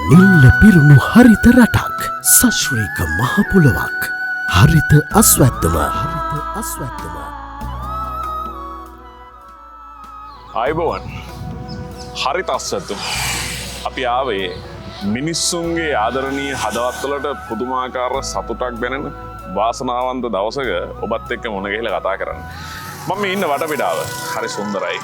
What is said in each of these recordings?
නිල්ල පිරුණු හරිත රටක් සශ්‍රීක මහපොළොවක් හරිත අස්වැද්දම අයිබෝවන් හරිත අස්වැද්දම අපි ආවේ මිනිස්සුන්ගේ ආදරණීය හදවත්වලට පුදුමාකාර සතුටක් දැනෙන වාසනාවන්ත දවසක ඔබත් එක්ක මුණ ගැහිලා කතා කරන්න. මම මේ ඉන්න වටපිටාව හරි සුන්දරයි.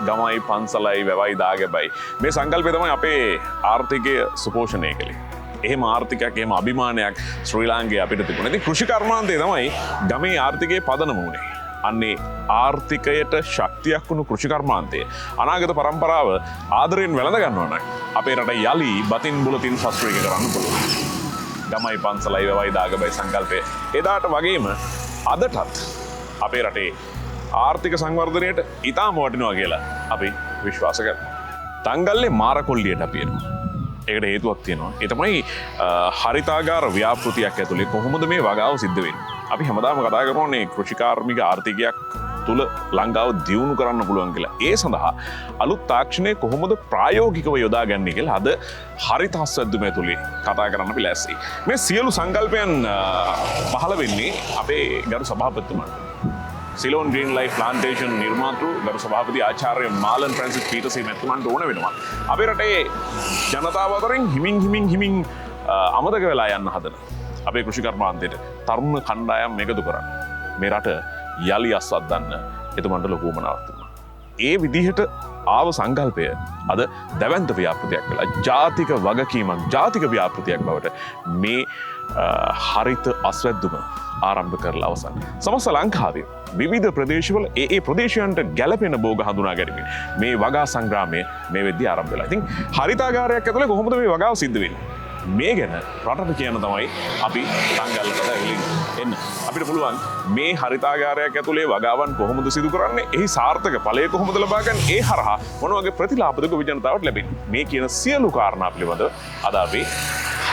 ගමයි පන්සලයි වැවයි දාගැබයි මේ සංකල්පය තමයි අපේ ආර්ථිකය සුපෝෂණය කළේ. එහෙම ආර්ථිකයක් එහෙම අභිමානයක් ශ්‍රී ලාංකේය අපිට තිබුණා. ඉතින් කෘෂි කර්මාන්තය තමයි ගමේ ආර්ථිකයේ පදනම වුණේ. අන්නේ ආර්ථිකයට ශක්තියක් වුණු කෘෂි කර්මාන්තය අනාගත පරම්පරාව ආදරයෙන් වැළඳ ගන්නවා නම් අපේ රට යලි බතින් බුලතින් ශාස්ත්‍රීය කරන්න පුළුවන්. ගමයි පන්සලයි වැවයි දාගැබයි සංකල්පය එදාට වගේම අදටත් අපේ රටේ ආර්ථික සංවර්ධනයට ඉතාම වටිනවා කියලා අපි විශ්වාස කරනවා. තංගල්ලේ මාරකොල්ලියට අපි එනවා. ඒකට හේතුවක් තියෙනවා. ඒ තමයි හරිතාගාර ව්‍යාපෘතියක් ඇතුලේ කොහොමද මේ වගාව සිද්ධ වෙන්නේ. අපි හැමදාම කතා කරන්නේ කෘෂිකාර්මික ආර්ථිකයක් තුල ලංකාව දියුණු කරන්න පුළුවන් කියලා. ඒ සඳහා අලුත් තාක්ෂණය කොහොමද ප්‍රායෝගිකව යොදාගන්නේ කියලා අද හරිත අස්වැද්දුම ඇතුලේ කතා කරන්න අපි ලෑස්ති. මේ සියලු සංකල්පයන් පහළ වෙන්නේ අපේ ගරු සභාපතිතුමාට. සිලෝන් ග්‍රීන් ලයිෆ් ප්ලාන්ටේෂන් නිර්මාතෘ ගරු සභාපති ආචාර්ය මාලන් ෆ්‍රැන්සිස් පීටර්සන් මැතිතුමන්ට ඕන වෙනවා. අපේ රටේ ජනතාව අතරින් හිමින් අමතක වෙලා යන්න හදන අපේ කෘෂි කර්මාන්තයට තරුණ කණ්ඩායම් එකතු කරන්න මේ රට යලි අස්වද්දන්න එතුමන්ට ලොකු උවමනාවක් තිබුණා. ඒ විදිහට ආව සංකල්පය අද දැවැන්ත ව්‍යාපෘතියක් වෙලා ජාතික වගකීමක් ජාතික ව්‍යාපෘතියක් බවට මේ හරිත අස්වැද්දුම ආරම්භ කරලා අවසන්. සමස්ත ලංකාවේ විවිධ ප්‍රදේශවල ඒ ප්‍රදේශයන්ට ගැලපෙන බෝග හඳුනා ගැනීමෙන් මේ වගා සංග්‍රාමය මේ වෙද්දී ආරම්භ වෙලා. ඉතින් හරිතාගාරයක් ඇතුලේ කොහොමද මේ වගාව සිද්ධ වෙන්නේ? මේ ගැන රටට කියන තමයි අපි තංගල්ලට එන්න. අපිට පුළුවන් මේ හරිතාගාරයක් ඇතුලේ වගාවන් කොහොමද සිදු කරන්නේ? එහි සාර්ථක ඵලය කොහොමද ලබා ගන්න? ඒ හරහා මොන වගේ ප්‍රතිලාභද ජනතාවට ලැබෙන්නේ? මේ කියන සියලු කාරණා පිළිබඳව අද අපි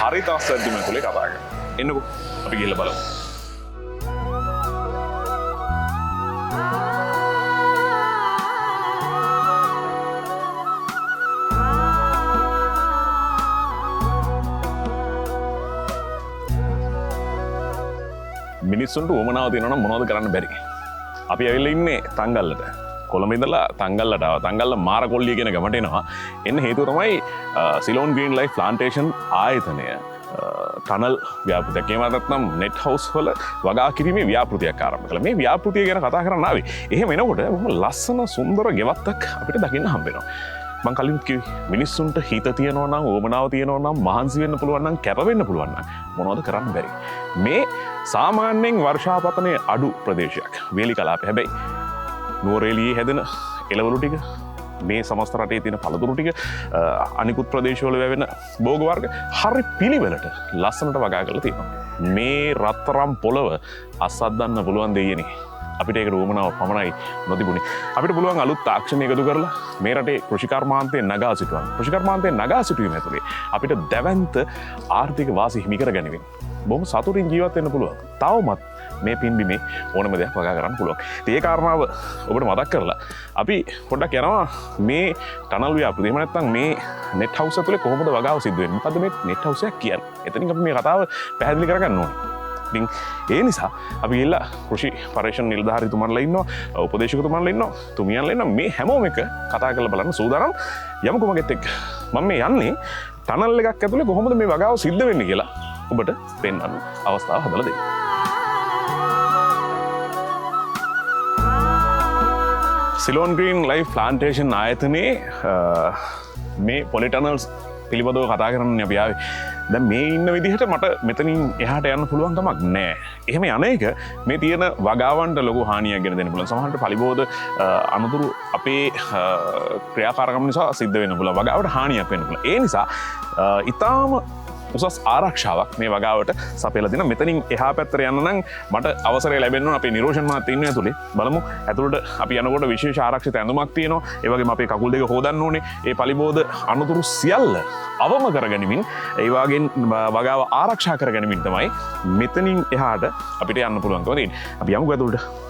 හරිත අස්වැද්දුම ඇතුලේ කතා කරමු. එන්නකෝ අපි ගිහිල්ලා බලමු. මිනිස්සුන්ට උවමනාව තියෙනවා නම් මොනවද කරන්න බැරි. අපි ඇවිල්ලා ඉන්නේ තංගල්ලට. කොළඹ ඉඳලා තංගල්ලට ආවා. තංගල්ල මාරකොල්ලිය කියන ගමට එනවා. එන්න හේතුව තමයි සිලෝන් ග්‍රීන් ලයිෆ් ප්ලාන්ටේෂන් ආයතනය ටනල් ව්‍යාපෘතියක්. එහෙම නැත්නම් නෙට් හවුස් වල වගා කිරීමේ ව්‍යාපෘතියක් ආරම්භ කළා. මේ ව්‍යාපෘතිය ගැන කතා කරන්න ආවේ. එහෙම එනකොට බොහොම ලස්සන සුන්දර ගෙවත්තක් අපිට දකින්න හම්බ වෙනවා. මං කලින් කිව්වේ මිනිස්සුන්ට හිත තියෙනවා නම් උවමනාව තියෙනවා නම් මහන්සි වෙන්න පුළුවන් නම් කැප වෙන්න පුළුවන් නම් මොනවද කරන්න බැරි. මේ සාමාන්‍යයෙන් වර්ෂාපතනය අඩු ප්‍රදේශයක්. වේලි කලාපය. හැබැයි නුවරඑළියේ හැදෙන එළවලු ටික මේ සමස්ත රටේ තියෙන පළතුරු ටික අනිකුත් ප්‍රදේශවල වැවෙන භෝග වර්ග හරි පිළිවෙලට ලස්සනට වගා කරලා තියෙනවා. මේ රත්තරම් පොළව අස්වද්දන්න පුළුවන් දෙයියනේ. අපිට ඒකට උවමනාව පමණයි නොතිබුණේ. අපිට පුළුවන් අලුත් තාක්ෂණ එකතු කරලා මේ රටේ කෘෂි කර්මාන්තය නගා සිටුවන්න. කෘෂි කර්මාන්තය නගා සිටුවීම ඇතුලේ අපිට දැවැන්ත ආර්ථික වාසි හිමි කර ගැනීමෙන් බොහොම සතුටින් ජීවත් වෙන්න පුළුවන්. තවමත් මේ පින්බිමේ ඕනම දෙයක් වගා කරන්න පුළුවන්. ඒ කාරණාව ඔබට මතක් කරලා අපි පොඩ්ඩක් යනවා මේ ටනල් ව්‍යාපෘතිය. එහෙම නැත්නම් මේ නෙට් හවුස් ඇතුලේ කොහොමද වගාව සිද්ධ වෙන්නේ? මොකද්ද මේ නෙට් හවුස් එක කියන්නේ? එතනින් අපි මේ කතාව පැහැදිලි කරගන්න ඕනේ. ඉතින් ඒ නිසා අපි ගිහිල්ලා කෘෂි පරීක්ෂණ නිලධාරීතුමන්ලා ඉන්නවා, උපදේශකතුමන්ලා ඉන්නවා, තුමියන්ලා ඉන්නවා. මේ හැමෝම එක කතා කරලා බලන්න සූදානම් යමුකෝ මගෙත් එක්ක. මම මේ යන්නේ ටනල් එකක් ඇතුලේ කොහොමද මේ වගාව සිද්ධ වෙන්නේ කියලා ඔබට පෙන්වන්න අවස්ථාව හදලා දෙන්න. සිලෝන් ග්‍රීන් ලයිෆ් ප්ලාන්ටේෂන් ආයතනයේ මේ පොලිටනල්ස් පිළිබඳව කතා කරන්න අපි ආවේ. දැන් මේ ඉන්න විදිහට මට මෙතනින් එහාට යන්න පුළුවන් කමක් නැහැ. එහෙම යන එක මේ තියෙන වගාවන්ට ලොකු හානියක් ගෙන දෙන්න පුළුවන්. සමහරවිට පලිබෝධ අනතුරු අපේ ක්‍රියාකාරකම් නිසා සිද්ධ වෙන්න පුළුවන්. වගාවට හානියක් වෙන්න පුළුවන්. ඒ නිසා ඊටාම උසස් ආරක්ෂාවක් මේ වගාවට සපයලා දෙනවා. මෙතනින් එහා පැත්තට යන්න නම් මට අවසරය ලැබෙන්න ඕන. අපේ නිරෝෂන් මහත්තයා ඉන්නේ ඇතුලේ. බලමු ඇතුළට අපි යනකොට විශේෂ ආරක්ෂිත ඇඳුමක් තියෙනවා. ඒ වගේම අපේ කකුල් දෙක හොදන්න ඕනේ. ඒ පලිබෝධ අනතුරු සියල්ල අවම කරගැනීමෙන් ඒ වගේන් වගාව ආරක්ෂා කරගැනීමෙන් තමයි මෙතනින් එහාට අපිට යන්න පුළුවන්කම තියෙන්නේ. අපි යමුකෝ ඇතුළට.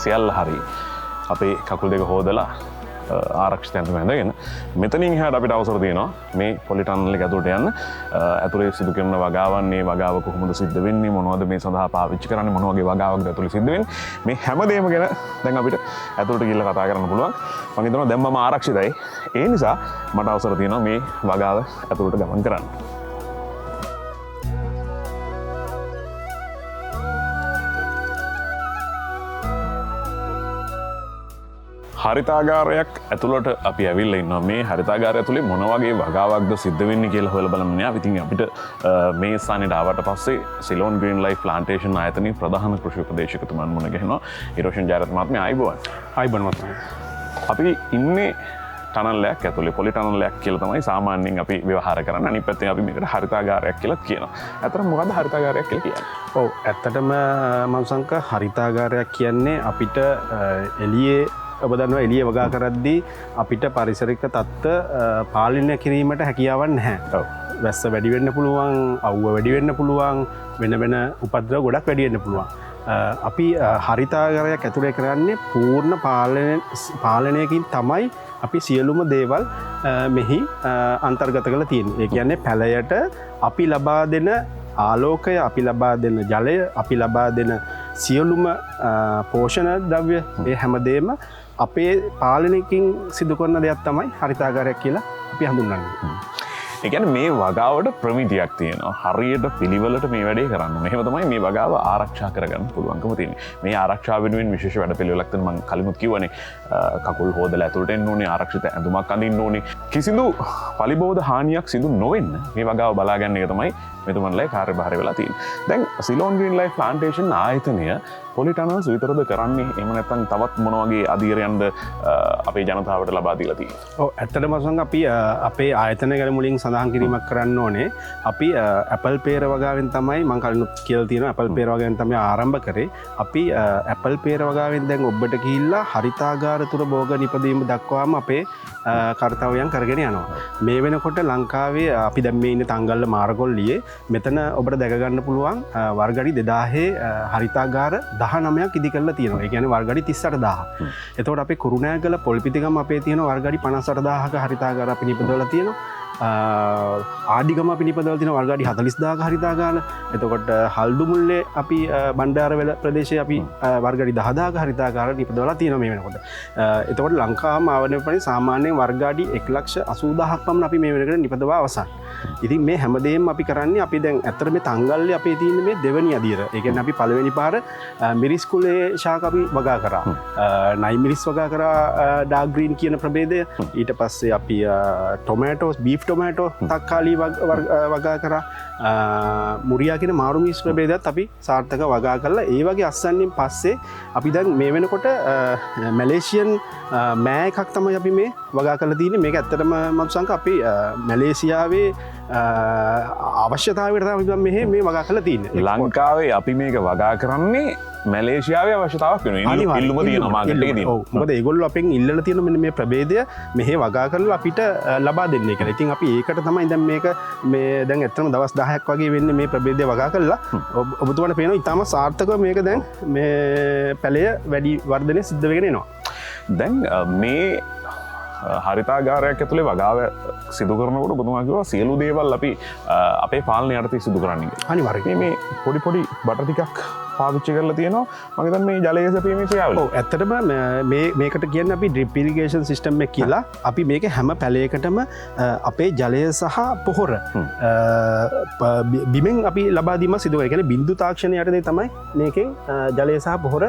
සියල්ල හරි අපේ කකුල් දෙක හෝදලා ආරක්ෂිත ඇඳුම ඇඳගෙන මෙතනින් එහාට අපිට අවසර තියෙනවා මේ පොලිටනල් එක ඇතුළට යන්න. ඇතුලේ සිදු කරන වගාවන් මේ වගාව කොහොමද සිද්ධ වෙන්නේ, මොනවද මේ සඳහා පාවිච්චි කරන්නේ, මොන වගේ වගාවක්ද ඇතුලේ සිද්ධ වෙන්නේ, මේ හැමදේම ගැන දැන් අපිට ඇතුළට ගිහිල්ලා කතා කරන්න පුළුවන්. මම හිතනවා දැන් මම ආරක්ෂිතයි. ඒ නිසා මට අවසර තියෙනවා මේ වගාව ඇතුළට ගමන් කරන්න. හරිතාගාරයක් ඇතුළට අපි ඇවිල්ලා ඉන්නවා. මේ හරිතාගාරය ඇතුලේ මොන වගේ වගාවක්ද සිද්ධ වෙන්නේ කියලා හොයලා බලන්න න්යා. ඉතින් අපිට මේ ස්ථානෙට ආවට පස්සේ සිලෝන් ග්‍රීන් ලයිෆ් ප්ලාන්ටේෂන් ආයතනයේ ප්‍රධාන කෘෂි උපදේශකතුමන් මුණ ගැහෙනවා. ඉරෝෂන් ජයරත්න මහත්මයා ආයිබෝවන්. ආයිබෝවන් මහත්මයා. අපි ඉන්නේ ටනල්ලයක් ඇතුලේ පොලි ටනල්ලයක් කියලා තමයි සාමාන්‍යයෙන් අපි ව්‍යවහාර කරන්නේ. අනිත් පැත්තෙන් අපි මේකට හරිතාගාරයක් කියලා කියනවා. ඇත්තටම මොකද්ද හරිතාගාරයක් කියලා කියන්නේ? ඔව් ඇත්තටම මංසංක හරිතාගාරයක් කියන්නේ අපිට එළියේ ඔබ දන්නවා එළිය වගා කරද්දී අපිට පරිසරික තත්ත්ව පාලනය කිරීමට හැකියාවක් නැහැ. ඔව්. වැස්ස වැඩි වෙන්න පුළුවන්, අවුව වැඩි වෙන්න පුළුවන්, වෙන වෙන උපද්‍රව ගොඩක් වැඩි වෙන්න පුළුවන්. අපි හරිතාගාරයක් ඇතුලේ කරන්නේ පූර්ණ පාලනයකින් තමයි අපි සියලුම දේවල් මෙහි අන්තර්ගත කරලා තියෙන්නේ. ඒ කියන්නේ පැලයට අපි ලබා දෙන ආලෝකය, අපි ලබා දෙන ජලය, අපි ලබා දෙන සියලුම පෝෂණ ද්‍රව්‍ය ඒ හැමදේම අපේ පාලනයකින් සිදු කරන දෙයක් තමයි හරිතාගාරයක් කියලා අපි හඳුන්වන්නේ. ඒ කියන්නේ මේ වගාවට ප්‍රමිතියක් තියෙනවා. හරියට පිළිවෙලට මේ වැඩේ කරන්න ඕනේ. එහෙම තමයි මේ වගාව ආරක්ෂා කරගන්න පුළුවන්කම තියෙන්නේ. මේ ආරක්ෂාව වෙනුවෙන් විශේෂ වැඩපිළිවෙලක් තමයි මම කලිමුත් කිව්වනේ. කකුල් හොදලා ඇතුළට එන්න ඕනේ, ආරක්ෂිත ඇඳුමක් අඳින්න ඕනේ. කිසිදු පලිබෝධ හානියක් සිදු නොවෙන්න මේ වගාව බලා ගන්න එක තමයි මෙතුමන්ලයි කාර්යභාරය වෙලා තියෙන්නේ. දැන් සිලෝන් ග්‍රීන් ලයිෆ් ප්ලාන්ටේෂන් ආයතනය පොලිටනල්ස් විතරද කරන්නේ? එහෙම නැත්නම් තවත් මොන වගේ අධීරයන්ද අපේ ජනතාවට ලබා දීලා තියෙන්නේ? ඔව් ඇත්තටම මසංග අපි අපේ ආයතන ගැන මුලින් සඳහන් කිරීමක් කරන්න ඕනේ. අපි ඇපල් පේර වගාවෙන් තමයි මම කලින් කියලා තියෙනවා ඇපල් පේර වගාවෙන් තමයි ආරම්භ කරේ. අපි ඇපල් පේර වගාවෙන් දැන් ඔබට ගිහිල්ලා හරිතාගාර තුර භෝග නිපදවීම දක්වාම අපේ කර්තව්‍යයන් කරගෙන යනවා. මේ වෙනකොට ලංකාවේ අපි දැන් මේ ඉන්නේ තංගල්ල මාරගොල්ලියේ මෙතන ඔබට දැක ගන්න පුළුවන් වර්ගඩි 2000 හරිතාගාර 19ක් ඉදි කරලා තියෙනවා. ඒ කියන්නේ වර්ගඩි 38000. එතකොට අපේ කුරුණෑගල පොල්පිටිගම අපේ තියෙන වර්ගඩි 58000ක හරිතාගාර අපි නිපදවලා තියෙනවා. ආඩිගම අපි නිපදවලා තියෙන වර්ගඩි 40000ක හරිතාගාර. එතකොට හල්දුමුල්ලේ අපි බණ්ඩාරවැල ප්‍රදේශයේ අපි වර්ගඩි 10000ක හරිතාගාර නිපදවලා තියෙනවා මේ වෙනකොට. එතකොට ලංකාවම ආවනපරි සාමාන්‍යයෙන් වර්ගඩි 1,80,000ක් පමණ අපි මේ වෙනකොට නිපදවා අවසන්. ඉතින් මේ හැමදේම අපි කරන්නේ අපි දැන් ඇත්තට මේ තංගල්ලේ අපේ තියෙන මේ දෙවෙනි අදියර. ඒ කියන්නේ අපි පළවෙනි පාර මිරිස් කුලේ ශාක අපි වගා කරා. නයි මිරිස් වගා කරා ඩාර්ක් ග්‍රීන් කියන ප්‍රභේදය. ඊට පස්සේ අපි ටොමැටෝස් බීෆ් ටොමැටෝ තක්කාලි වගා කරා. මුරියා කියන මාරු මිරිස් ප්‍රභේදයත් අපි සාර්ථක වගා කරලා ඒ වගේ අස්සන්නෙන් පස්සේ අපි දැන් මේ වෙනකොට මැලේසියන් මෑ එකක් තමයි අපි මේ වගා කරලා තියෙන්නේ. මේක ඇත්තටම මත්සංක අපි මැලේසියාවේ අවශ්‍යතාවයට තමයි මේ වගා කරලා තියෙන්නේ. ලංකාවේ අපි මේක වගා කරන්නේ මැලේසියාවේ අවශ්‍යතාවක් වෙනවා. ඉල්ලුම තියෙනවා මාකට් එකේ තියෙනවා. ඔව්. මොකද ඒගොල්ලෝ අපෙන් ඉල්ලලා තියෙන මෙන්න මේ ප්‍රභේදය මෙහෙ වගා කරලා අපිට ලබා දෙන්න කියලා. ඉතින් අපි ඒකට තමයි දැන් මේක මේ දැන් ඇත්තටම දවස් 10ක් වගේ වෙන්නේ මේ ප්‍රභේදය වගා කරලා. ඔබතුමාට පේනවා ඉතාම සාර්ථකව මේක දැන් මේ පැලය වැඩි වර්ධනය සිද්ධ වෙගෙන එනවා. දැන් මේ හරිතාගාරයක් ඇතුලේ වගාව සිදු කරනකොට ඔබතුමා කිව්වා සියලු දේවල් අපි අපේ පාලනය යටතේ සිදු කරන්නේ කියලා. අනිවාර්යයෙන් මේ පොඩි පොඩි බට ටිකක් පාවිච්චි කරලා තියෙනවා. මම හිතන්නේ මේ ජලය සැපීමේ ක්‍රියාවලිය. ඔව් ඇත්තටම මේකට කියන්නේ අපි ඩ්‍රිප් ඉරිගේෂන් සිස්ටම් එක කියලා. අපි මේක හැම පැලයකටම අපේ ජලය සහ පොහොර බිමෙන් අපි ලබා දීම සිදු කරනවා. ඒ කියන්නේ බිඳු තාක්ෂණය යටතේ තමයි මේකෙන් ජලය සහ පොහොර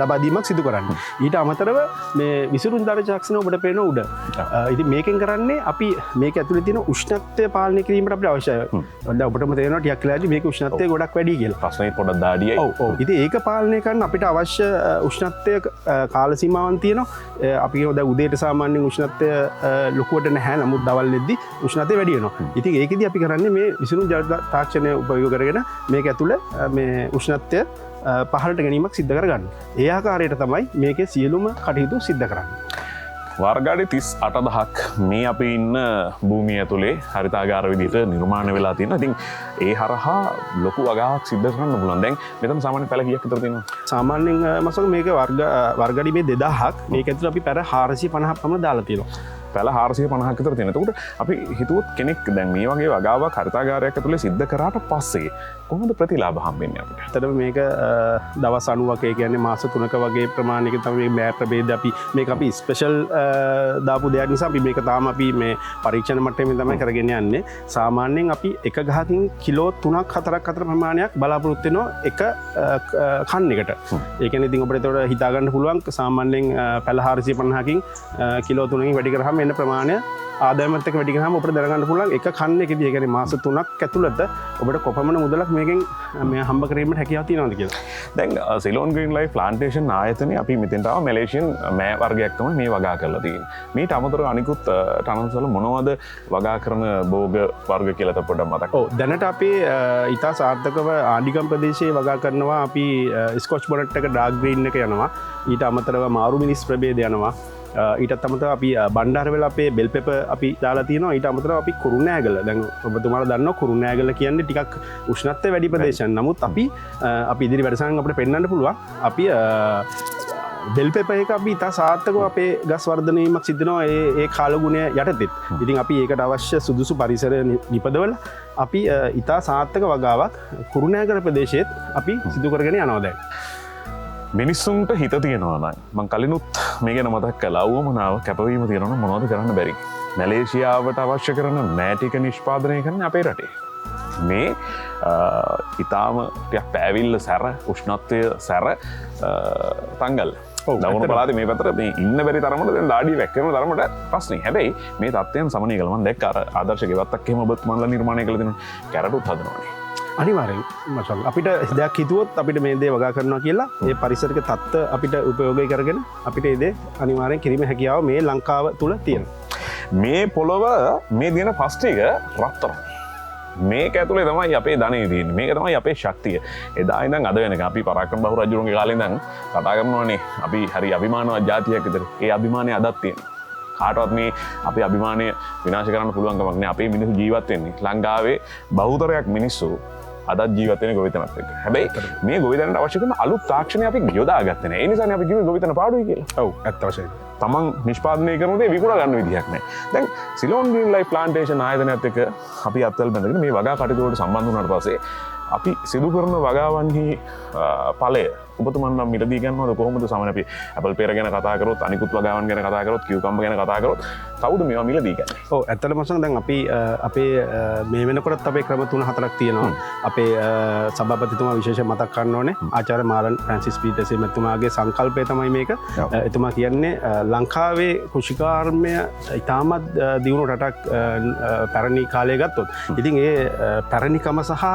ලබා දීමක් සිදු කරන්නේ. ඊට අමතරව මේ විසිරුම් තාක්ෂණය ඔබට පේන උඩ. ඉතින් මේකෙන් කරන්නේ අපි මේක ඇතුලේ තියෙන උෂ්ණත්වය පාලනය කිරීමට අපිට අවශ්‍යයි. දැන් ඔබටම තේරෙනවා ටිකක් වෙලාදී මේක උෂ්ණත්වය ගොඩක් වැඩි කියලා. ප්‍රශ්නේ පොඩක් දාඩියයි. ඔව් ඔව්. ඉතින් ඒක පාලනය කරන්න අපිට අවශ්‍ය උෂ්ණත්වය කාල සීමාවන් තියෙනවා. අපි දැන් උදේට සාමාන්‍යයෙන් උෂ්ණත්වය ලොකුවට නැහැ. නමුත් දවල් වෙද්දී උෂ්ණත්වය වැඩි වෙනවා. ඉතින් ඒකෙදි අපි කරන්නේ මේ විසිරුම් තාක්ෂණය උපයෝග කරගෙන මේක ඇතුළේ මේ උෂ්ණත්වය පහළට ගැනීමක් සිද්ධ කරගන්න. ඒ ආකාරයට තමයි මේකේ සියලුම කටයුතු සිද්ධ කරන්නේ. වර්ගාඩි 38,000ක් මේ අපි ඉන්න භූමිය ඇතුළේ හරිතාගාර විදිහට නිර්මාණය වෙලා තියෙනවා. ඉතින් ඒ හරහා ලොකු වගාවක් සිද්ධ කරන්න පුළුවන්. දැන් මෙතන සාමාන්‍ය පැල කීයක් විතර තියෙනවද? සාමාන්‍යයෙන් මසක මේක වර්ගඩි මේ 2000ක් මේක ඇතුළේ අපි පැර 450ක් පමණ දාලා තියෙනවා. පැල 450ක් විතර තියෙනවා. එතකොට අපි හිතුවොත් කෙනෙක් දැන් මේ වගේ වගාවක් හරිතාගාරයක් ඇතුළේ සිද්ධ කරාට පස්සේ කොහොමද ප්‍රතිලාභ හම්බෙන්නේ අපිට? ඇත්තටම මේක දවස් 90ක ඒ කියන්නේ මාස 3ක වගේ ප්‍රමාණයක තමයි මේ ප්‍රභේද අපි මේක අපි ස්පෙෂල් දාපු දෙයක් නිසා අපි මේක තාම අපි මේ පරීක්ෂණ මට්ටමේ තමයි කරගෙන යන්නේ. සාමාන්‍යයෙන් අපි එක ගහකින් කිලෝ 3ක් 4ක් අතර ප්‍රමාණයක් බලාපොරොත්තු වෙනවා එක කන් එකට. ඒ කියන්නේ ඉතින් ඔබට ඒකට හිතා ගන්න පුළුවන් සාමාන්‍යයෙන් පැල 450කින් කිලෝ 3කින් වැඩි කරාම එන ප්‍රමාණය ආදායමත් එක්ක වැඩි කරාම ඔබට දැනගන්න පුළුවන් එක කන් එකදී ඒ කියන්නේ මාස 3ක් ඇතුළත ඔබට කොපමණ මුදලක් මේකෙන් මේ හම්බ කිරීමට හැකියාව තියෙනවද කියලා. දැන් සිලෝන් ග්‍රීන් ලයිෆ් ප්ලාන්ටේෂන් ආයතනයේ අපි මෙතෙන්ට ආව මැලේසියන් මෑ වර්ගයක් තමයි මේ වගා කරලා තියෙන්නේ. මේට අමතරව අනිකුත් ටනන්ස්වල මොනවද වගා කරන භෝග වර්ග කියලා පොඩ්ඩක් මතක්. ඔව් දැනට අපි ඉතා සාර්ථකව ආඩිගම් ප්‍රදේශයේ වගා කරනවා. අපි ස්කොච් බොනට් එක ඩාර්ක් ග්‍රීන් එක යනවා. ඊට අමතරව මාරු මිනිස් ප්‍රභේද යනවා. ඊටත් අමතරව අපි බණ්ඩාර වෙලා අපේ බෙල් පෙපර් අපි දාලා තියෙනවා. ඊට අමතරව අපි කුරුණෑගල දැන් ඔබතුමාලා දන්නවා කුරුණෑගල කියන්නේ ටිකක් උෂ්ණත්වය වැඩි ප්‍රදේශයක්. නමුත් අපි ඉදිරි වැඩසටහන් අපිට පෙන්වන්න පුළුවන්. අපි බෙල් පෙපර් එක අපි ඉතා සාර්ථකව අපේ ගස් වර්ධන වීමක් සිද්ධ වෙනවා ඒ කාලගුණය යටතේ. ඉතින් අපි ඒකට අවශ්‍ය සුදුසු පරිසර නිපදවලා අපි ඉතා සාර්ථක වගාවක් කුරුණෑගල ප්‍රදේශයේත් අපි සිදු කරගෙන යනවා දැන්. මිනිස්සුන්ට හිත තියෙනවා නම් මං කලිනුත් මේ ගැන මතක් කළා වුවමනාව කැපවීම තියෙනවා මොනවද කරන්න බැරි. මැලේසියාවට අවශ්‍ය කරන මෑ ටික නිෂ්පාදනය කරන්නේ අපේ රටේ. මේ ඉතාම ටිකක් පෑවිල්ල සැර උෂ්ණත්වය සැර තංගල් දවුණු පළාතේ මේ පැත්තට මේ ඉන්න බැරි තරමට දැන් දාඩිය වැක්කෙන තරමට ප්‍රශ්නේ. හැබැයි මේ තත්ත්වයන් සමනය කළා. මම දැක්ක අර ආදර්ශ ගෙවත්තක් එහෙම ඔබතුමාලා නිර්මාණය කළ දෙනවා. කැරටුත් හදනවානේ. අනිවාර්යෙන් මචං අපිට දෙයක් හිතුවොත් අපිට මේ දේ වගා කරනවා කියලා ඒ පරිසරික තත්ත්ව අපිට උපයෝගී කරගෙන අපිට ඒ දේ අනිවාර්යෙන් කිරීමේ හැකියාව මේ ලංකාව තුල තියෙනවා. මේ පොළොව මේ දින ෆස්ට් එක රත්තරන්. මේක ඇතුලේ තමයි අපේ ධනෙ තියෙන්නේ. මේක තමයි අපේ ශක්තිය. එදා ඉඳන් අද වෙනකන් අපි පරාක්‍රම බහු රජුරුන්ගේ කාලේ ඉඳන් කතා කරනවානේ අපි හරි අභිමානවත් ජාතියක් විතර. ඒ අභිමානය අදත් තියෙනවා. කාටවත් මේ අපේ අභිමානය විනාශ කරන්න පුළුවන් කමක් නෑ. අපේ මිනිස්සු ජීවත් වෙන්නේ ලංකාවේ බහුතරයක් මිනිස්සු අදත් ජීවත් වෙන ගොවිතැනත් එක්ක. හැබැයි මේ ගොවිතැනට අවශ්‍ය කරන අලුත් තාක්ෂණය අපි යොදාගත්තේ නෑ. ඒ නිසානේ අපි කිව්වේ ගොවිතැන පාඩුයි කියලා. ඔව් ඇත්ත වශයෙන්ම. තමන් නිෂ්පාදනය කරන දේ විකුණ ගන්න විදිහක් නෑ. දැන් සිලෝන් ග්‍රීන් ලයිෆ් ප්ලාන්ටේෂන් ආයතනයත් එක්ක අපි අත්වල බැඳගෙන මේ වගා කටයුතු වලට සම්බන්ධ වුණාට පස්සේ අපි සිදු කරන වගාවන්හි ඵලය ඔබතුමන් නම් මිලදී ගන්නවද කොහොමද? සමහර අපි ඇපල් පෙර ගැන කතා කරොත් අනිකුත් වගාවන් ගැන කතා කරොත් කියුකම්බර් ගැන කතා කරොත් කවුද මේවා මිලදී ගන්නේ? ඔව් ඇත්තටම මසන් දැන් අපි අපේ මේ වෙනකොටත් අපේ ක්‍රම 3-4ක් තියෙනවා. අපේ සභාපතිතුමා විශේෂයෙන් මතක් කරන්න ඕනේ ආචාර්ය මාරන් ෆ්‍රැන්සිස් පීටර්සන් මැතිතුමාගේ සංකල්පය තමයි මේක. එතුමා කියන්නේ ලංකාවේ කෘෂිකාර්මය ඉතාමත් දියුණු රටක් පැරණි කාලය ගත්තොත්. ඉතින් ඒ පැරණිකම සහ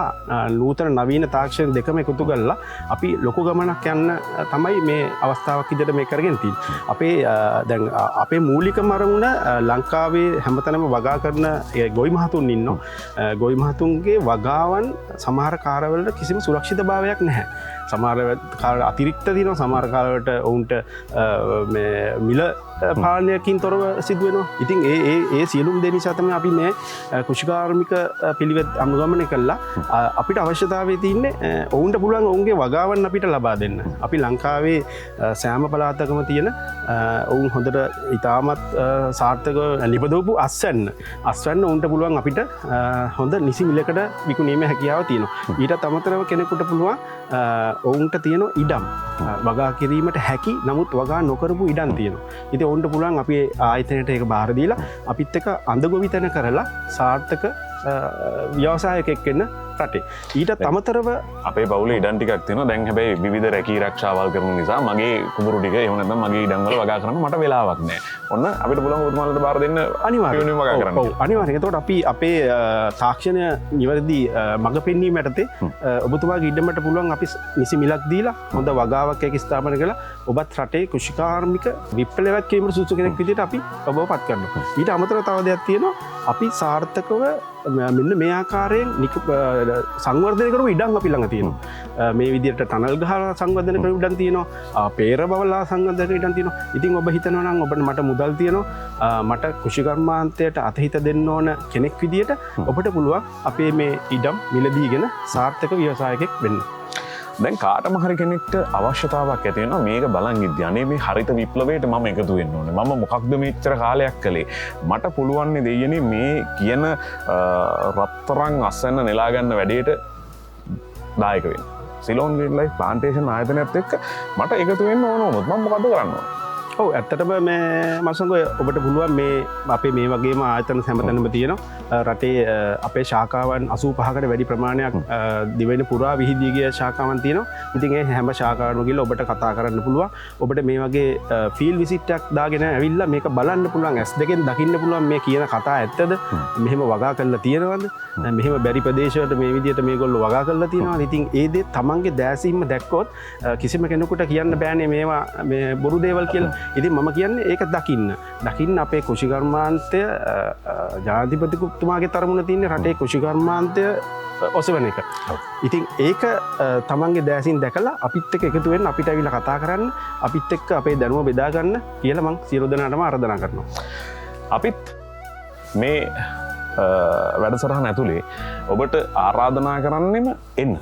නූතන නවීන තාක්ෂණ දෙකම එකතු කරලා අපි ලොකු ගමනක් යන්න තමයි මේ අවස්ථාවක් විදිහට මේ කරගෙන තියෙන්නේ. අපේ දැන් අපේ මූලිකම අරමුණ ලංකාවේ හැමතැනම වගා කරන ගොවි මහතුන් ඉන්නවා. ගොවි මහතුන්ගේ වගාවන් සමහර කාර්යවලට කිසිම සුරක්ෂිතභාවයක් නැහැ. සමහර කාලවල අතිරික්ත තියෙනවා. සමහර කාලවලට ඔවුන්ට මේ මිල පාලනයකින් තොරව සිදු වෙනවා. ඉතින් ඒ සියලුම දේ නිසා තමයි අපි මේ කෘෂිකාර්මික පිළිවෙත් අනුගමනය කළා. අපිට අවශ්‍යතාවය තියෙන්නේ ඔවුන්ට පුළුවන් ඔවුන්ගේ වගාවන් අපිට ලබා දෙන්න. අපි ලංකාවේ සෑම පළාතකම තියෙන ඔවුන් හොඳට ඉතාමත් සාර්ථකව නිපදවපු අස්වැන්න ඔවුන්ට පුළුවන් අපිට හොඳ නිසි මිලකට විකුණීමේ හැකියාව තියෙනවා. ඊටත් අමතරව කෙනෙකුට පුළුවන් ඔවුන්ට තියෙන ඉඩම් වගා කිරීමට හැකි නමුත් වගා නොකරපු ඉඩම් තියෙනවා. ඉතින් ඔවුන්ට පුළුවන් අපි ආයතනයට ඒක බාර දීලා අපිත් එක්ක අඳගොවිතැන කරලා සාර්ථක ව්‍යවසායකෙක් වෙන්න රටේ. ඊටත් අමතරව අපේ පවුලේ ඉඩම් ටිකක් තියෙනවා. දැන් හැබැයි විවිධ රැකී ආරක්ෂාවල් කරන නිසා මගේ කුඹුරු ටික එහෙම නැත්නම් මගේ ඉඩම් වල වගා කරන්න මට වෙලාවක් නැහැ. ඔන්න අපිට පුළුවන් ඔබතුමාලට බාර දෙන්න අනිවාර්යයෙන් වගා කරන්න. ඔව් අනිවාර්යයෙන්. එතකොට අපි අපේ තාක්ෂණය නිවැරදි මඟ පෙන්වීම යටතේ ඔබතුමාගේ ඉඩමට පුළුවන් අපි නිසි මිලක් දීලා හොඳ වගාවක් එක ස්ථාපන කරලා ඔබත් රටේ කෘෂිකාර්මික විප්ලවයක් වීමට සුදුසු කෙනෙක් විදිහට අපි ඔබව පත් කරනවා. ඊට අමතරව තව දෙයක් තියෙනවා. අපි සාර්ථකව මෙන්න මේ ආකාරයෙන් සංවර්ධනය කරු ඉඩම් අපි ළඟ තියෙනවා මේ විදිහට ටනල් ගහ සංවර්ධනය කරු ඉඩම් තියෙනවා පේර බවලා සංවර්ධනය ඉඩම් තියෙනවා ඉතින් ඔබ හිතනවා නම් ඔබට මට මුදල් තියෙනවා මට කෘෂිකර්මාන්තයට අතහිත දෙන්න ඕන කෙනෙක් විදිහට ඔබට පුළුවන් අපේ මේ ඉඩම් මිලදීගෙන සාර්ථක ව්‍යවසායකෙක් වෙන්න. දැන් කාටම හරි කෙනෙක්ට අවශ්‍යතාවක් ඇති වෙනවා මේක බලන් ඉද්දී අනේ මේ හරිත විප්ලවයට මම එකතු වෙන්න ඕනේ මම මොකක්ද මෙච්චර කාලයක් කළේ මට පුළුවන් නේ දෙයියනේ මේ කියන රත්තරන් අස්සන්න නෙලා ගන්න වැඩේට දායක වෙන්න සිලෝන් ග්‍රීන් ලයිෆ් ප්ලාන්ටේෂන් ආයතනයත් එක්ක මට එකතු වෙන්න ඕන වුණොත් මම මොකද කරන්න ඕනේ ඔව් ඇත්තටම මේ මසංග ඔබට පුළුවන් මේ අපේ මේ වගේම ආයතන හැමතැනම තියෙනවා රටේ අපේ ශාඛාවන් 85කට වැඩි ප්‍රමාණයක් දිවෙන පුරා විහිදී ගිය ශාඛාවන් තියෙනවා. ඉතින් ඒ හැම ශාඛාවකම ගිහලා ඔබට කතා කරන්න පුළුවන්. ඔබට මේ වගේ ෆීල්ඩ් විසිට් එකක් දාගෙන ඇවිල්ලා මේක බලන්න පුළුවන්. S2 දකින්න පුළුවන් මේ කියන කතා ඇත්තද? මෙහෙම වගා කරලා තියෙනවද? මෙහෙම බැරි ප්‍රදේශවලට මේ විදිහට මේගොල්ලෝ වගා කරලා තියෙනවද? ඉතින් ඒ දේ තමන්ගේ දැසීම දැක්කොත් කිසිම කෙනෙකුට කියන්න බෑනේ මේවා මේ බොරු දේවල් කියලා. ඉතින් මම කියන්නේ ඒක දකින්න අපේ කෘෂිකර්මාන්තය ජනාධිපතිතුමාගේ තරමුණ තියෙන රටේ කෘෂිකර්මාන්තය ඔසවන එක. ඉතින් ඒක තමන්ගේ දැසින් දැකලා අපිත් එක්ක එකතු වෙන්න අපිට ඇවිල්ලා කතා කරන්න අපිත් එක්ක අපේ දැනුම බෙදා ගන්න කියලා මම සියලු දෙනාටම ආරාධනා කරනවා. අපිත් මේ වැඩසටහන ඇතුලේ ඔබට ආරාධනා කරන්නෙම එන්න.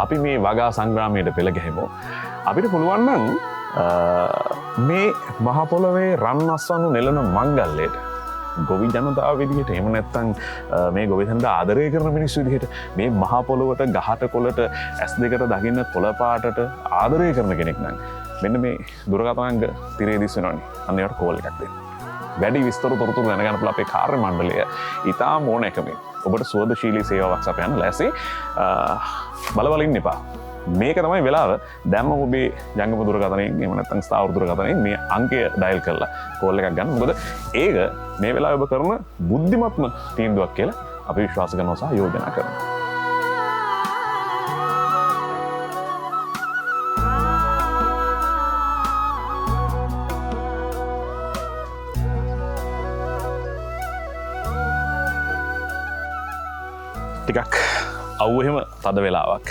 අපි මේ වගා සංග්‍රාමයට පෙළ ගැහෙමු. අපිට පුළුවන් නම් මේ මහපොළොවේ රන් අස්වනු නෙලන මංගල්ලයට ගොවි ජනතාව විදිහට එහෙම නැත්නම් මේ ගොවිතැනට ආදරය කරන මිනිස්සු විදිහට මේ මහපොළොවට ගහට කොළට S2කට දකින්න පොළ පාටට ආදරය කරන කෙනෙක් නම් මෙන්න මේ දුරකථන අංග තිරේ දිස් වෙනවනේ. අන්න ඒකට කෝල් එකක් දෙන්න. වැඩි විස්තර තොරතුරු දැනගන්න පුළුවන් අපේ කාර්ය මණ්ඩලය ඉතාම ඕනෑකමින් ඔබට සුවදශීලී සේවාවක් සපයන්න ලෑස්ති. බලවලින් එපා. මේක තමයි වෙලාව දැම්ම ඔබේ ජංගම දුරකථනයෙන් එහෙම නැත්නම් ස්ථාවර දුරකථනයෙන් මේ අංකය ඩයල් කරලා කෝල් එකක් ගන්න. මොකද ඒක මේ වෙලාවේ ඔබ කරන බුද්ධිමත්ම තීන්දුවක් කියලා අපි විශ්වාස කරනවා සහ යෝජනා කරනවා. ටිකක් අවු එහෙම තද වෙලාවක්.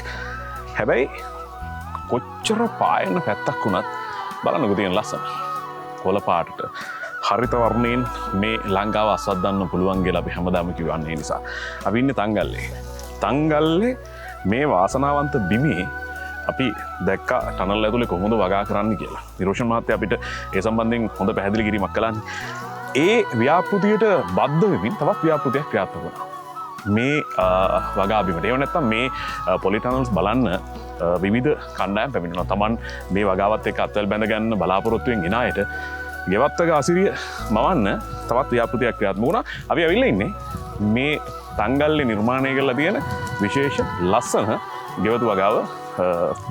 හැබැයි කොච්චර පායන පැත්තක් වුණත් බලන්නකෝ තියෙන ලස්සන කොළ පාටට හරිත වර්ණයෙන් මේ ලංකාව අස්වද්දන්න පුළුවන් කියලා අපි හැමදාම කියවන්නේ නිසා අපි ඉන්නේ තංගල්ලේ මේ වාසනාවන්ත බිමේ අපි දැක්කා ටනල් ඇතුලේ කොහොමද වගා කරන්න කියලා. නිරෝෂන් මහත්තයා අපිට ඒ සම්බන්ධයෙන් හොඳ පැහැදිලි කිරීමක් කළානේ. ඒ ව්‍යාපෘතියට බද්ධ වෙමින් තවත් ව්‍යාපෘතියක් ක්‍රියාත්මක වුණා. මේ වගාබිමට ඒව නැත්තම් මේ පොලිටනල්ස් බලන්න විවිධ කණ්ඩායම් පැමිණෙනවා. තමන් මේ වගාවත් එක්ක අත්වැල් බැඳ ගන්න බලාපොරොත්තුවෙන් එන අයට ගෙවත්තක අසිරිය මවන්න තවත් ව්‍යාපෘතියක් ක්‍රියාත්මක වුණා. අපි ඇවිල්ලා ඉන්නේ මේ තංගල්ලේ නිර්මාණය කරලා තියෙන විශේෂ ලස්සන ගෙවතු වගාව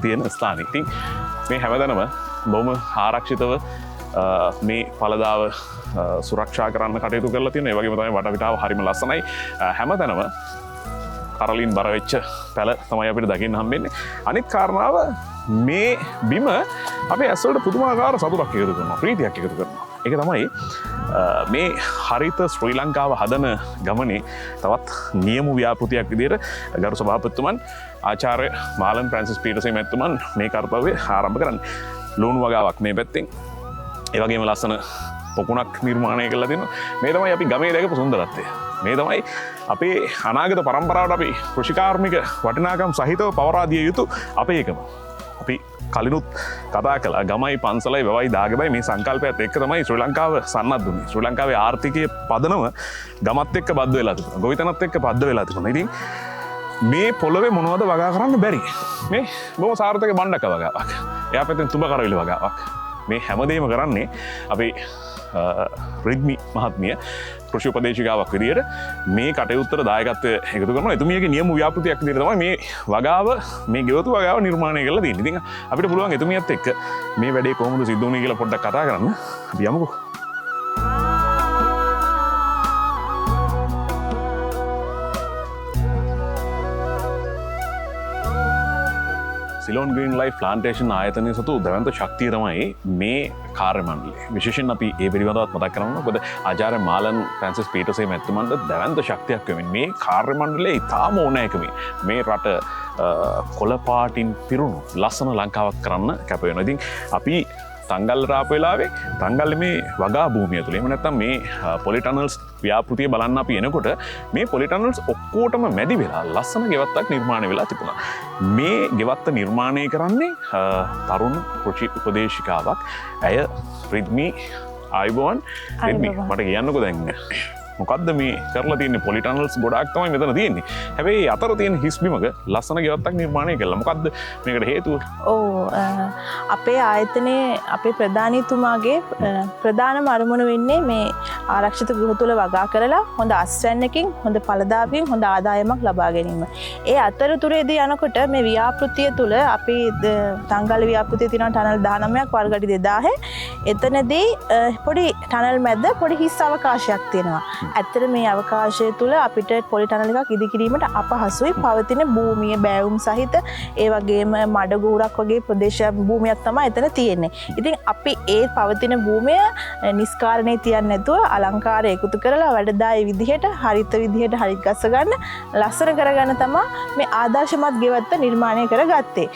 තියෙන ස්ථානයේ. ඉතින් මේ හැමදැනම බොහොම ආරක්ෂිතව මේ ඵලදාව සුරක්ෂා කරන්න කටයුතු කරලා තියෙනවා. ඒ වගේම තමයි වටපිටාව හරිම ලස්සනයි. හැමතැනම කරලින් බර වෙච්ච පැල තමයි අපිට දකින්න හම්බෙන්නේ. අනිත් කාරණාව මේ බිම අපේ ඇස්වලට පුදුමාකාර සතුටක් එකතු කරනවා. ප්‍රීතියක් එකතු කරනවා. ඒක තමයි මේ හරිත ශ්‍රී ලංකාව හදන ගමනේ තවත් නියම ව්‍යාපෘතියක් විදිහට ගරු සභාපතිතුමන් ආචාර්ය මාලන් ෆ්‍රැන්සිස් පීටර්සන් මැතිතුමන් මේ කර්තව්‍ය ආරම්භ කරන්නේ. ලුණු වගාවක් මේ පැත්තෙන් ඒ වගේම ලස්සන පොකුණක් නිර්මාණය කරලා තියෙනවා. මේ තමයි අපි ගමේ දැකපු සුන්දරත්වය. මේ තමයි අපේ අනාගත පරම්පරාවට අපි කෘෂිකාර්මික වටිනාකම් සහිතව පවරා දිය යුතු අපේ එකම. අපි කලිනුත් කතා කළා ගමයි පන්සලයි වැවයි දාගබයි මේ සංකල්පයත් එක්ක තමයි ශ්‍රී ලංකාව සන්නද්ධ වුණේ. ශ්‍රී ලංකාවේ ආර්ථිකයේ පදනම ගමත් එක්ක බද්ධ වෙලා තිබුණා. ගොවිතැනත් එක්ක බද්ධ වෙලා තිබුණා. ඉතින් මේ පොළවේ මොනවද වගා කරන්න බැරි? මේ බොහොම සාර්ථක බණ්ඩක වගාවක්. එයා පැත්තෙන් තුඹ කරවිලි වගාවක්. මේ හැමදේම කරන්නේ අපි රිද්මි මහත්මිය කෘෂි උපදේශිකාවක් විදියට මේ කටයුත්තට දායකත්වය එකතු කරනවා. එතුමියගේ නියම ව්‍යාපෘතියක් විදියට තමයි මේ වගාව මේ ගෙවතු වගාව නිර්මාණය කරලා තියෙන්නේ. ඉතින් අපිට පුළුවන් එතුමියත් එක්ක මේ වැඩේ කොහොමද සිද්ධ වුනේ කියලා පොඩ්ඩක් කතා කරන්න. අපි යමුකෝ. සිලෝන් ග්‍රීන් ලයිෆ් ප්ලාන්ටේෂන් ආයතනය සතු දැවන්ත ශක්තිය තමයි මේ කාර්යමණ්ඩලේ විශේෂෙන් අපි ඒ පිළිබඳවත් මතක් කරන්න මොකද ආචාර්ය මාලන් ෆ්‍රැන්සිස් පීටර්සේ මැතිතුමන්ට දැවන්ත ශක්තියක් වෙමින් මේ කාර්යමණ්ඩලේ ඉතාම ඕනෑකමින් මේ රට කොළපාටින් පිරුණු ලස්සන ලංකාවක් කරන්න කැපවෙන. ඉතින් අපි තංගල් රාප වෙලාවේ තංගල් මේ වගා භූමිය තුළ එම නැත්තම් මේ පොලිටනල්ස් ව්‍යාපෘතිය බලන්න අපි එනකොට මේ පොලිටනල්ස් ඔක්කෝටම මැදි වෙලා ලස්සන ගෙවත්තක් නිර්මාණය වෙලා තිබුණා. මේ ගෙවත්ත නිර්මාණය කරන්නේ තරුණ කෘෂි උපදේශිකාවක්. ඇය රිද්මී ආයුබෝවන්. රිද්මී මට කියන්නකෝ දැන් මොකක්ද මේ කරලා තියෙන්නේ පොලිටනල්ස් ගොඩාක් තමයි මෙතන තියෙන්නේ. හැබැයි අතර තියෙන හිස්බිමක ලස්සන ගෙවත්තක් නිර්මාණය කළා. මොකක්ද මේකට හේතුව? අපේ ආයතනයේ අපේ ප්‍රධානීතුමාගේ ප්‍රධානම අරමුණ වෙන්නේ මේ ආරක්ෂිත ගෘහ තුල වගා කරලා හොඳ අස්වැන්නකින් හොඳ පළදාවකින් හොඳ ආදායමක් ලබා ගැනීම. ඒ අතරතුරේදී යනකොට මේ ව්‍යාපෘතිය තුල අපි තංගල්ල ව්‍යාපෘතිය තියෙනවා ටනල් 19ක් වර්ගඩි 2000. එතනදී පොඩි ටනල් මැද පොඩි හිස් අවකාශයක් තියෙනවා. ඇත්තට මේ අවකාශය තුළ අපිට පොලි ටනල් එකක් ඉදිකිරීමට අපහසුයි. පවතින භූමිය බෑවුම් සහිත ඒ වගේම මඩගුරක් වගේ ප්‍රදේශ භූමියක් තමයි එතන තියෙන්නේ. ඉතින් අපි ඒ පවතින භූමිය නිස්කාරණේ තියන්නේ නැතුව අලංකාරය එකතු කරලා වැඩදායි විදිහට හරිත විදිහට හරිත් ගස්ස ගන්න ලස්සන කරගන්න තමයි මේ ආදර්ශමත් ගෙවත්ත නිර්මාණය කරගත්තේ.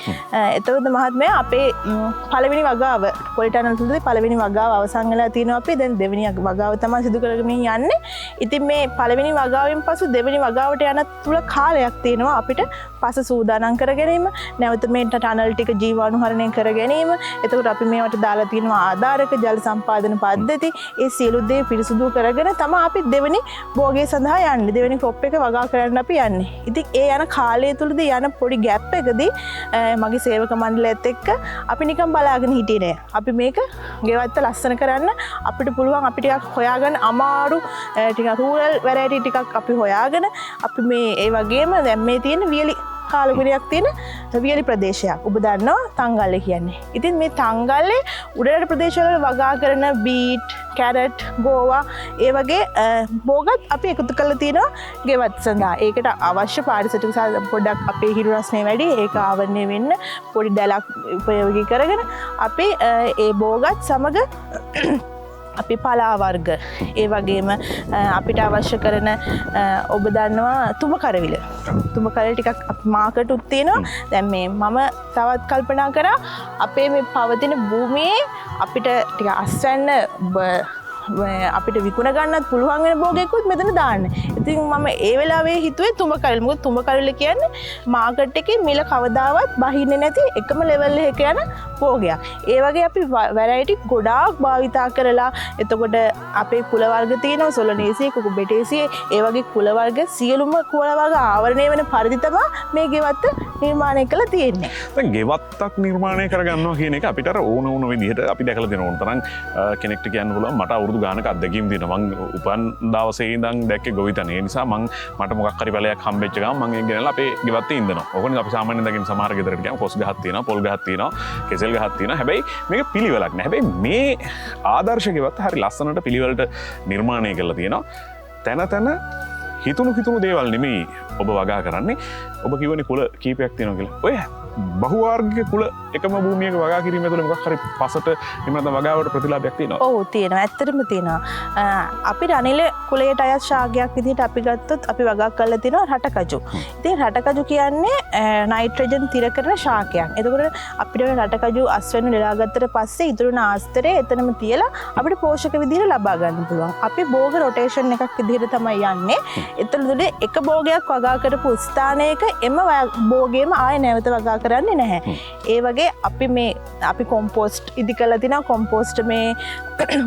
එතකොට මහත්මයා අපේ පළවෙනි වගාව පොලි ටනල් තුලදී පළවෙනි වගාව අවසන් වෙලා තියෙනවා. අපි දැන් දෙවෙනි වගාව තමයි සිදු කරගෙන යන්නේ. ඉතින් මේ පළවෙනි වගාවෙන් පසු දෙවෙනි වගාවට යන තුල කාලයක් තියෙනවා අපිට පස සූදානම් කර ගැනීම, නැවත මේ ටනල් ටික ජීවාණුහරණය කර ගැනීම. එතකොට අපි මේවට දාලා තියෙනවා ආධාරක ජල සම්පාදන පද්ධති. ඒ සියලු දේ පිරිසුදු කරගෙන තමයි අපි දෙවෙනි භෝගය සඳහා යන්නේ. දෙවෙනි කොප් එක වගා කරන්න අපි යන්නේ. ඉතින් ඒ යන කාලය තුලදී යන පොඩි ગેප් එකදී මගේ සේවක මණ්ඩලයත් එක්ක අපි නිකන් බලාගෙන හිටියේ නෑ. අපි මේක ගෙවත්ත ලස්සන කරන්න අපිට පුළුවන් අපි ටිකක් හොයාගන්න අමාරු ටිකක් රූරල් වැරයිටි ටිකක් අපි හොයාගෙන අපි මේ ඒ වගේම දැන් මේ තියෙන වියලි කාලගුණයක් තියෙන වියලි ප්‍රදේශයක්. ඔබ දන්නවා තංගල්ල කියන්නේ. ඉතින් මේ තංගල්ලේ උඩරට ප්‍රදේශවල වගා කරන බීට්, කැරට්, ගෝවා ඒ වගේ බෝගත් අපි එකතු කරලා තියෙනවා ගෙවත් සඳහා. ඒකට අවශ්‍ය පාරිසරික පොඩ්ඩක් අපේ හිරු රස්නේ වැඩි ඒක ආවරණය වෙන්න පොඩි දැලක් උපයෝගී කරගෙන අපි ඒ බෝගත් සමග අපි පලා වර්ග ඒ වගේම අපිට අවශ්‍ය කරන ඔබ දන්නවා තුඹ කරවිල ටිකක් මාකට් උත් තියෙනවා. දැන් මේ මම තවත් කල්පනා කරා අපේ මේ පවතින භූමියේ අපිට ටික අස්වැන්න අපිට විකුණ ගන්නත් පුළුවන් වෙන භෝගයකුත් මෙතන දාන්න. ඉතින් මම ඒ වෙලාවේ හිතුවේ තුඹ කරවිල. මොකද තුඹ කරවිල කියන්නේ මාකට් එකේ මිල කවදාවත් බහින්නේ නැති එකම ලෙවල් එකක යන භෝගයක්. ඒ වගේ අපි වැරයිටි ගොඩාක් භාවිතා කරලා එතකොට අපේ කුල වර්ග තියෙනවා සොලනේසිය, කුකුබෙටේසිය ඒ වගේ කුල වර්ග සියලුම කුල වර්ග ආවරණය වෙන පරිදි තමයි මේ ගෙවත්ත නිර්මාණය කළා තියෙන්නේ. දැන් ගෙවත්තක් නිර්මාණය කරගන්නවා කියන එක අපිට අර ඕන විදිහට අපි දැකලා දෙන ඕන තරම් කෙනෙක්ට කියන්න පුළුවන් මට අවුරුදු ගානක අත්දැකීම් තියෙනවා. මං උපන් දවසේ ඉඳන් දැක්කේ ගොවිතැන. ඒ නිසා මට මොකක් හරි පැලයක් හම්බෙච්ච ගමන් මං ඒක ගෙනල්ලා අපේ ගෙවත්තේ ඉඳනවා. ඕකනේ අපි සාමාන්‍යයෙන් දකින්න සමහර ගෙදරට ගියාම කොස් ගහක් තියෙනවා, පොල් ගහක් තියෙනවා, කෙසෙල් ගහක් තියෙනවා. හැබැයි මේක පිළිවෙලක් නෑ. හැබැයි මේ ආදර්ශ ගෙවත්ත හරි ලස්සනට පිළිවෙලට නිර්මාණය කරලා තියෙනවා. තැන හිතුණු දේවල් නෙමෙයි ඔබ වගා කරන්නේ. ඔබ කිව්වනේ කුල කීපයක් තියෙනවා කියලා. ඔය බහුවාර්ගික කුල එකම භූමියක වගා කිරීම තුළ මොකක් හරි පසට එහෙම නැත්නම් වගාවට ප්‍රතිලාභයක් තියෙනවා. ඔව් තියෙනවා. ඇත්තටම තියෙනවා. අපිට අනිල කුලයට අයත් ශාකයක් විදිහට අපි ගත්තොත් අපි වගා කරලා තියෙනවා රටකජු. ඉතින් රටකජු කියන්නේ නයිට්‍රජන් තිර කරන ශාකයක්. එතකොට අපිට රටකජු අස්වැන්න නෙලා ගත්තට පස්සේ ඉතුරුන ආස්තරේ එතනම තියලා අපිට පෝෂක විදිහට ලබා ගන්න පුළුවන්. අපි භෝග රොටේෂන් එකක් විදිහට තමයි යන්නේ. එතනදී එක භෝගයක් වගා කරපු ස්ථානයක එම භෝගයම ආයෙ නැවත වගා කරන්නේ නැහැ. ඒ වගේ අපි කොම්පෝස්ට් ඉදි කරලා තිනවා. කොම්පෝස්ට් මේ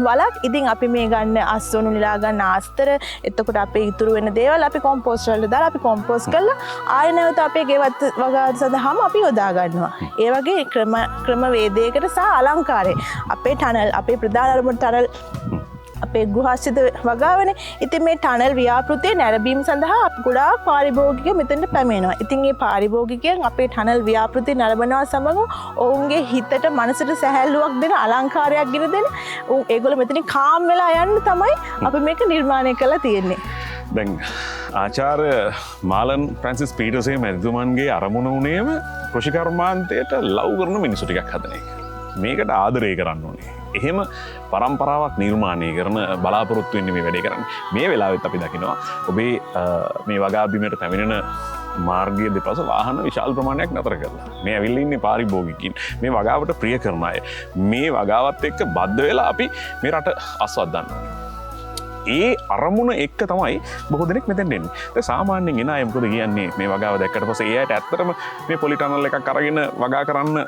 වලක් ඉතින් අපි මේ ගන්න අස්වනු නිලා ගන්න ආස්තර එතකොට අපේ ඉතුරු වෙන දේවල් අපි කොම්පෝස්ට් වලට දාලා අපි කොම්පෝස්ට් කරලා ආයෙ නැවත අපේ ගෙවත් වගාවට සඳහාම අපි යොදා ගන්නවා. ඒ වගේ ක්‍රම වේදයකට සහ අලංකාරය අපේ ටනල් අපේ ප්‍රධාන අරමුණ ටනල් අපේ ගෘහස්ථිත වගාවනේ. ඉතින් මේ ටනල් ව්‍යාපෘතිය නැරඹීම සඳහා අපි ගොඩාක් පාරිභෝගිකයෝ මෙතනට පැමිණෙනවා. ඉතින් මේ පාරිභෝගිකයන් අපේ ටනල් ව්‍යාපෘතිය නරඹනවා සමග ඔවුන්ගේ හිතට මනසට සැහැල්ලුවක් දෙන අලංකාරයක් ගෙන දෙන ඒගොල්ලෝ මෙතනින් කාම් වෙලා යන්න තමයි අපි මේක නිර්මාණය කරලා තියෙන්නේ. දැන් ආචාර්ය මාලන් ප්‍රැන්සිස් පීටර්සේ මැතිතුමන්ගේ අරමුණ වනේම කෘෂිකර්මාන්තයට ලව් කරන මිනිස්සු ටිකක් හදන එක. මේකට ආදරය කරන්න ඕනේ. එහෙම පරම්පරාවක් නිර්මාණය කරන බලාපොරොත්තු වෙන්නේ මේ වැඩේ කරන්න. මේ වෙලාවෙත් අපි දකිනවා ඔබේ මේ වගාබිමට පැමිණෙන මාර්ගය දෙපස වාහන විශාල ප්‍රමාණයක් නතර කරලා. මේ ඇවිල්ලා ඉන්නේ පාරිභෝගිකයින්. මේ වගාවට ප්‍රිය කරන අය. මේ වගාවත් එක්ක බද්ධ වෙලා අපි මේ රට අස්වද්දන්න ඕනේ. ඒ අරමුණ එක්ක තමයි බොහෝ දෙනෙක් මෙතෙන් එන්නේ. ඒ සාමාන්‍යයෙන් එන අය මොකද කියන්නේ මේ වගාව දැක්කට පස්සේ ඒ අයට ඇත්තටම මේ පොලි ටනල් එකක් අරගෙන වගා කරන්න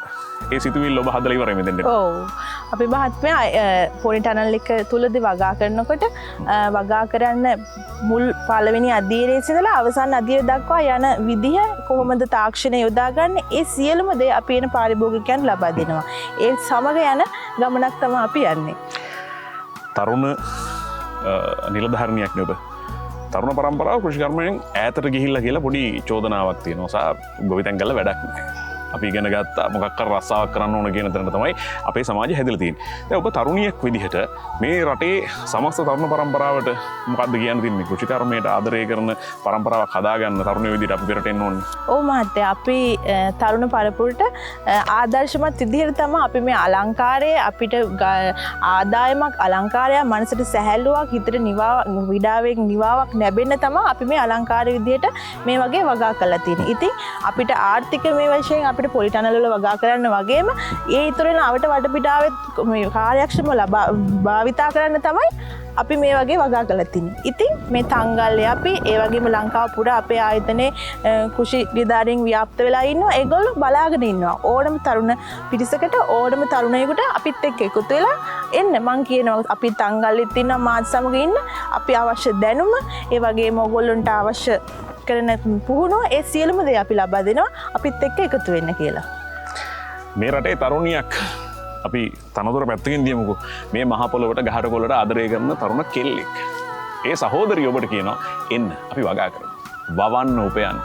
ඒ සිතුවිල්ල ඔබ හදලා ඉවරයි මෙතෙන් එන්නේ. ඔව්. අපි මහත්මයා පොලි ටනල් එක තුලදී වගා කරනකොට වගා කරන්න මුල් පළවෙනි අධීරයේ ඉඳලා අවසන් අධීරය දක්වා යන විදිහ කොහොමද තාක්ෂණය යොදාගන්නේ ඒ සියලුම දේ අපි එන පාරිභෝගිකයන් ලබා දෙනවා. ඒ සමග යන ගමනක් තමයි අපි යන්නේ. තරුණ නිලධාරණයක් නෙ ඔබ. තරුණ පරම්පරාව කෘෂිකර්මයෙන් ඈතට ගිහිල්ලා කියලා පොඩි චෝදනාවක් තියෙනවා. ගොවිතැන් කරලා වැඩක් නැහැ. අපි ඉගෙන ගත්තා මොකක් කර රස්සාවක් කරන්න ඕන කියන තැනට තමයි අපේ සමාජය හැදිලා තියෙන්නේ. දැන් ඔබ තරුණියක් විදිහට මේ රටේ සමස්ත තරුණ පරම්පරාවට මොකද්ද කියන්න තියෙන්නේ? කෘෂිකර්මයට ආදරය කරන පරම්පරාවක් හදාගන්න තරුණිය විදිහට අපි පෙරට එන්න ඕනේ. ඔව් මහත්තයා අපි තරුණ පරපුරට ආදර්ශමත් විදිහට තමයි අපි මේ අලංකාරයේ අපිට ආදායමක් අලංකාරයක් මනසට සැහැල්ලුවක් හිතට විඩාවෙන් නිවාවක් ලැබෙන්න තමයි අපි මේ අලංකාර විදිහට මේ වගේ වගා කරලා තියෙන්නේ. ඉතින් අපිට ආර්ථික මේ වශයෙන් අපිට පොලි ටනල් වල වගා කරන්න වගේම ඒ ඉතුරුන අවට වටපිටාවෙත් මේ කාර්යක්ෂම භාවිතා කරන්න තමයි අපි මේ වගේ වගා කරලා තින්නේ. ඉතින් මේ තංගල්ලේ අපි ඒ වගේම ලංකාව පුරා අපේ ආයතනයේ කෘෂි නිලධාරීන් ව්‍යාප්ත වෙලා ඉන්නවා. ඒගොල්ලෝ බලාගෙන ඉන්නවා. ඕනම තරුණ පිරිසකට ඕනම තරුණයෙකුට අපිත් එක්ක එකතු වෙලා එන්න. මං කියනවා අපි තංගල්ලෙත් ඉන්නවා මාත් සමග ඉන්න. අපි අවශ්‍ය දැනුම ඒ වගේම ඕගොල්ලන්ට අවශ්‍ය කරන පුහුණුව ඒ සියලුම දේ අපි ලබා දෙනවා. අපිත් එක්ක එකතු වෙන්න කියලා. මේ රටේ තරුණියක් අපි තනතුර පැත්තකින් දියමුකෝ. මේ මහ පොළොවට ගහට කොළට ආදරය කරන තරුණ කෙල්ලෙක්. ඒ සහෝදරිය ඔබට කියනවා එන්න අපි වගා කරමු. වවන්න උපයන්න.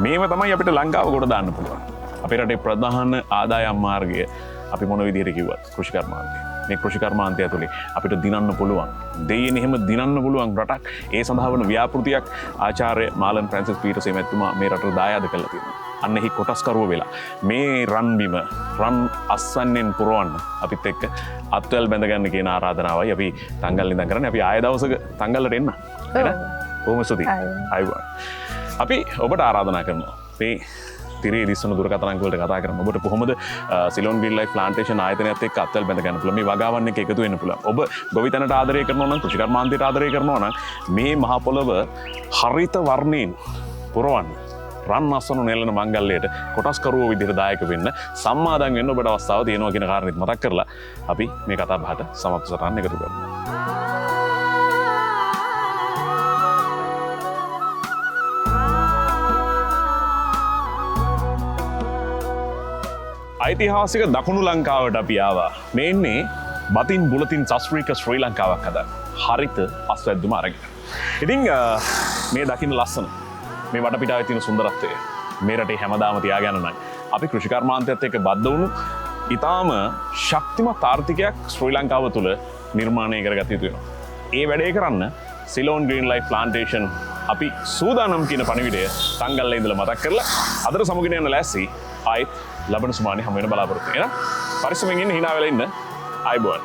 මේව තමයි අපිට ලංකාව කොට දාන්න පුළුවන්. අපේ රටේ ප්‍රධාන ආදායම් මාර්ගය අපි මොන විදිහට කිව්වත් කෘෂිකර්මාන්තය. මේ කෘෂිකර්මාන්තය ඇතුලේ අපිට දිනන්න පුළුවන්. දෙයින් එහෙම දිනන්න පුළුවන් රටක්. ඒ සඳහා වන ව්‍යාපෘතියක් ආචාර්ය මාලන් ප්‍රැන්සිස් පීටර්සේ මැතිතුමා මේ රටට දායාද කළා තියෙනවා. අන්න එහි කොටස්කරුව වෙලා මේ රන් බිම රන් අස්වැන්නෙන් පුරවන්න අපිත් එක්ක අත්වැල් බැඳගන්න කියන ආරාධනාවයි අපි තංගල් ඉඳන් කරන්නේ. අපි ආය දවසක තංගල්ලට එන්න. බොහොම ස්තුතියි. ආයුබෝවන්. අපි ඔබට ආරාධනා කරනවා මේ තිරේ දිස්සන දුරකථන අංක වලට කතා කරමු. ඔබට කොහොමද සිලෝන් ග්‍රීන් ලයිෆ් ප්ලාන්ටේෂන් ආයතනයත් එක්ක අත්වැල් බැඳ ගන්න පුළුවන්. මේ වගාවන් එක එකතු වෙන්න පුළුවන්. ඔබ ගොවිතැනට ආදරය කරනවා නම් කෘෂිකර්මාන්තයට ආදරය කරනවා නම් මේ මහ පොළව හරිත වර්ණයෙන් පුරවන්න රන් අස්වනු නෙලන මංගල්‍යයට කොටස්කරුවෝ විදිහට දායක වෙන්න සම්මාදන් වෙන්න ඔබට අවස්ථාව තියෙනවා කියන කාරණේත් මතක් කරලා අපි මේ කතා බහට සමත් සටහන් එකතු කරමු. ඓතිහාසික දකුණු ලංකාවට අපි ආවා. මේ ඉන්නේ බතින් බුලතින් සස්ත්‍රීක ශ්‍රී ලංකාවක් හදන්න. හරිත අස්වැද්දුම අරගෙන. ඉතින් මේ දකින්න ලස්සන මේ වටපිටාවේ තියෙන සුන්දරත්වය මේ රටේ හැමදාම තියාගන්න නම් අපි කෘෂිකර්මාන්තයත් එක්ක බද්ධ වුණු ඊටාම ශක්තිමත් ආර්ථිකයක් ශ්‍රී ලංකාව තුළ නිර්මාණය කරගත යුතු වෙනවා. ඒ වැඩේ කරන්න සිලෝන් ග්‍රීන් ලයිෆ් ප්ලාන්ටේෂන් අපි සූදානම් කියන පණිවිඩය තංගල්ලේ ඉඳලා මතක් කරලා අදට සමුගෙන යන ලෑස්ති ආයෙත් ලබන සුමානේ හැම වෙන බලාපොරොත්තු වෙන පරිස්සමෙන් ඉන්න hina වෙලා ඉන්න ආයිබෝන්